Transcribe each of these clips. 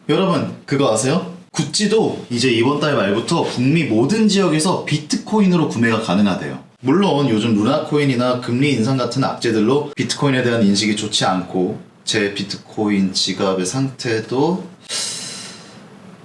여러분 그거 아세요? 구찌도 이제 이번 달 말부터 북미 모든 지역에서 비트코인으로 구매가 가능하대요. 물론 요즘 루나코인이나 금리 인상 같은 악재들로 비트코인에 대한 인식이 좋지 않고 제 비트코인 지갑의 상태도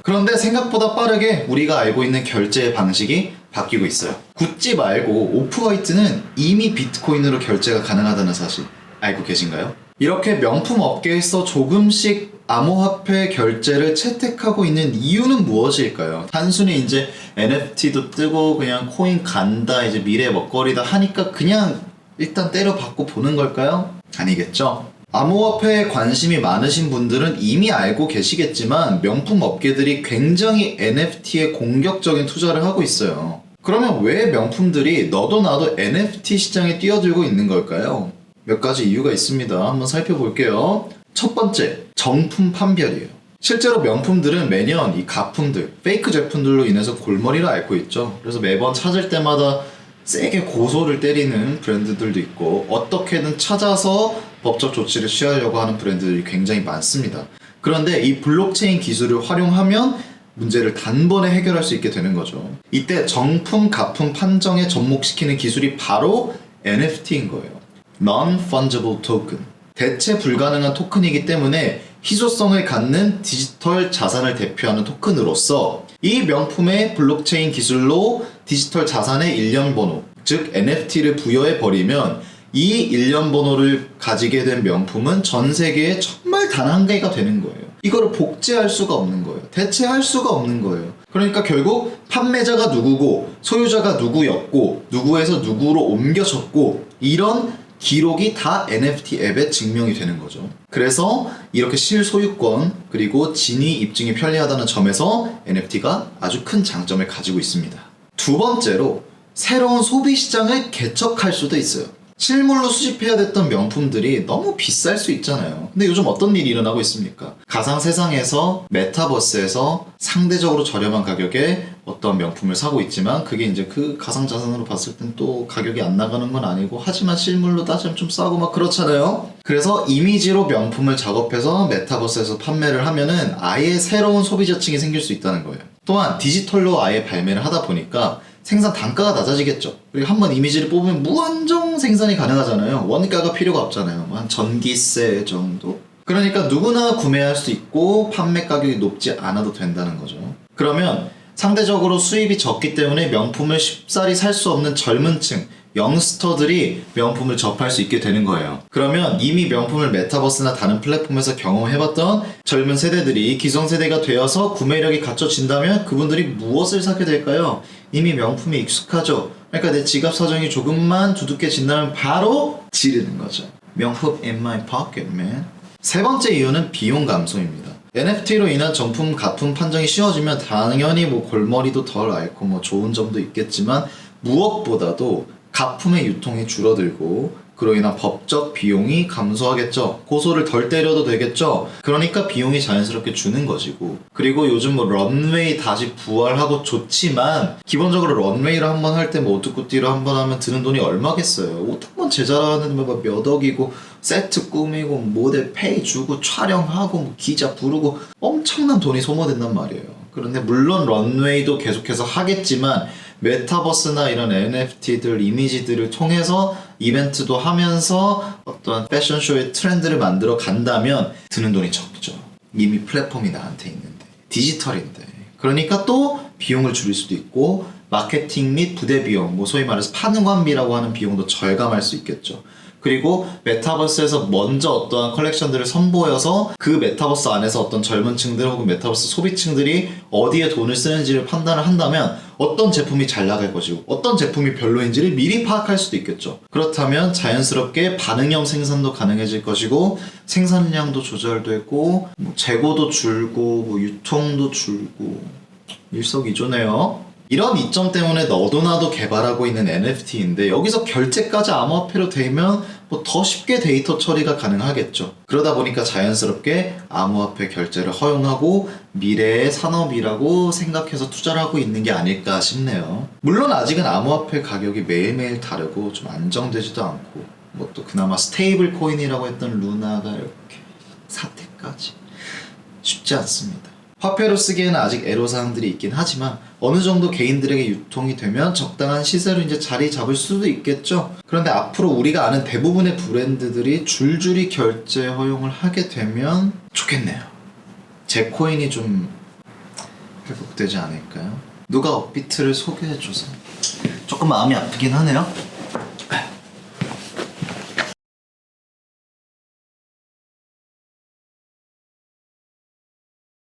그런데 생각보다 빠르게 우리가 알고 있는 결제 방식이 바뀌고 있어요. 구찌 말고 오프화이트는 이미 비트코인으로 결제가 가능하다는 사실 알고 계신가요? 이렇게 명품 업계에서 조금씩 암호화폐 결제를 채택하고 있는 이유는 무엇일까요? 단순히 이제 NFT도 뜨고 그냥 코인 간다 이제 미래 먹거리다 하니까 그냥 일단 때려받고 보는 걸까요? 아니겠죠? 암호화폐에 관심이 많으신 분들은 이미 알고 계시겠지만 명품 업계들이 굉장히 NFT에 공격적인 투자를 하고 있어요. 그러면 왜 명품들이 너도 나도 NFT 시장에 뛰어들고 있는 걸까요? 몇 가지 이유가 있습니다. 한번 살펴볼게요. 첫 번째, 정품 판별이에요. 실제로 명품들은 매년 이 가품들, 페이크 제품들로 인해서 골머리를 앓고 있죠. 그래서 매번 찾을 때마다 세게 고소를 때리는 브랜드들도 있고 어떻게든 찾아서 법적 조치를 취하려고 하는 브랜드들이 굉장히 많습니다. 그런데 이 블록체인 기술을 활용하면 문제를 단번에 해결할 수 있게 되는 거죠. 이때 정품, 가품 판정에 접목시키는 기술이 바로 NFT인 거예요. Non-Fungible Token. 대체 불가능한 토큰이기 때문에 희소성을 갖는 디지털 자산을 대표하는 토큰으로서 이 명품의 블록체인 기술로 디지털 자산의 일련 번호, 즉 NFT를 부여해 버리면 이 일련 번호를 가지게 된 명품은 전 세계에 정말 단 한 개가 되는 거예요. 이거를 복제할 수가 없는 거예요. 대체할 수가 없는 거예요. 그러니까 결국 판매자가 누구고 소유자가 누구였고 누구에서 누구로 옮겨졌고 이런 기록이 다 NFT 앱에 증명이 되는 거죠. 그래서 이렇게 실소유권 그리고 진위 입증이 편리하다는 점에서 NFT가 아주 큰 장점을 가지고 있습니다. 두 번째로 새로운 소비 시장을 개척할 수도 있어요. 실물로 수집해야 됐던 명품들이 너무 비쌀 수 있잖아요. 근데 요즘 어떤 일이 일어나고 있습니까? 가상 세상에서 메타버스에서 상대적으로 저렴한 가격에 어떤 명품을 사고 있지만 그게 이제 그 가상 자산으로 봤을 땐 또 가격이 안 나가는 건 아니고 하지만 실물로 따지면 좀 싸고 막 그렇잖아요. 그래서 이미지로 명품을 작업해서 메타버스에서 판매를 하면은 아예 새로운 소비자층이 생길 수 있다는 거예요. 또한 디지털로 아예 발매를 하다 보니까 생산 단가가 낮아지겠죠. 그리고 한번 이미지를 뽑으면 무한정 생산이 가능하잖아요. 원가가 필요가 없잖아요. 한 전기세 정도? 그러니까 누구나 구매할 수 있고 판매 가격이 높지 않아도 된다는 거죠. 그러면 상대적으로 수입이 적기 때문에 명품을 쉽사리 살 수 없는 젊은 층, 영스터들이 명품을 접할 수 있게 되는 거예요. 그러면 이미 명품을 메타버스나 다른 플랫폼에서 경험해봤던 젊은 세대들이 기성세대가 되어서 구매력이 갖춰진다면 그분들이 무엇을 사게 될까요? 이미 명품이 익숙하죠. 그러니까 내 지갑 사정이 조금만 두둑해진다면 바로 지르는 거죠. 명품 in my pocket, man. 세 번째 이유는 비용 감소입니다. NFT로 인한 정품, 가품 판정이 쉬워지면 당연히 뭐 골머리도 덜 앓고 뭐 좋은 점도 있겠지만 무엇보다도 가품의 유통이 줄어들고 그로 인한 법적 비용이 감소하겠죠. 고소를 덜 때려도 되겠죠. 그러니까 비용이 자연스럽게 주는 것이고 그리고 요즘 뭐 런웨이 다시 부활하고 좋지만 기본적으로 런웨이를 한번 할 때 뭐 오뚜꾸띠를 한번 하면 드는 돈이 얼마겠어요. 옷 한 번 제작하는데 뭐 몇 억이고 세트 꾸미고 모델 페이 주고 촬영하고 뭐 기자 부르고 엄청난 돈이 소모된단 말이에요. 그런데 물론 런웨이도 계속해서 하겠지만 메타버스나 이런 NFT들 이미지들을 통해서 이벤트도 하면서 어떤 패션쇼의 트렌드를 만들어 간다면 드는 돈이 적죠. 이미 플랫폼이 나한테 있는데 디지털인데 그러니까 또 비용을 줄일 수도 있고 마케팅 및 부대 비용 뭐 소위 말해서 판관비라고 하는 비용도 절감할 수 있겠죠. 그리고 메타버스에서 먼저 어떠한 컬렉션들을 선보여서 그 메타버스 안에서 어떤 젊은 층들 혹은 메타버스 소비층들이 어디에 돈을 쓰는지를 판단을 한다면 어떤 제품이 잘 나갈 것이고 어떤 제품이 별로인지를 미리 파악할 수도 있겠죠. 그렇다면 자연스럽게 반응형 생산도 가능해질 것이고 생산량도 조절되고 뭐 재고도 줄고 뭐 유통도 줄고 일석이조네요. 이런 이점 때문에 너도 나도 개발하고 있는 NFT인데 여기서 결제까지 암호화폐로 되면 뭐 더 쉽게 데이터 처리가 가능하겠죠. 그러다 보니까 자연스럽게 암호화폐 결제를 허용하고 미래의 산업이라고 생각해서 투자를 하고 있는 게 아닐까 싶네요. 물론 아직은 암호화폐 가격이 매일매일 다르고 좀 안정되지도 않고 뭐 또 그나마 스테이블 코인이라고 했던 루나가 이렇게 사태까지 쉽지 않습니다. 화폐로 쓰기에는 아직 애로사항들이 있긴 하지만 어느 정도 개인들에게 유통이 되면 적당한 시세로 이제 자리 잡을 수도 있겠죠. 그런데 앞으로 우리가 아는 대부분의 브랜드들이 줄줄이 결제 허용을 하게 되면 좋겠네요. 제 코인이 좀 회복되지 않을까요? 누가 업비트를 소개해줘서 조금 마음이 아프긴 하네요.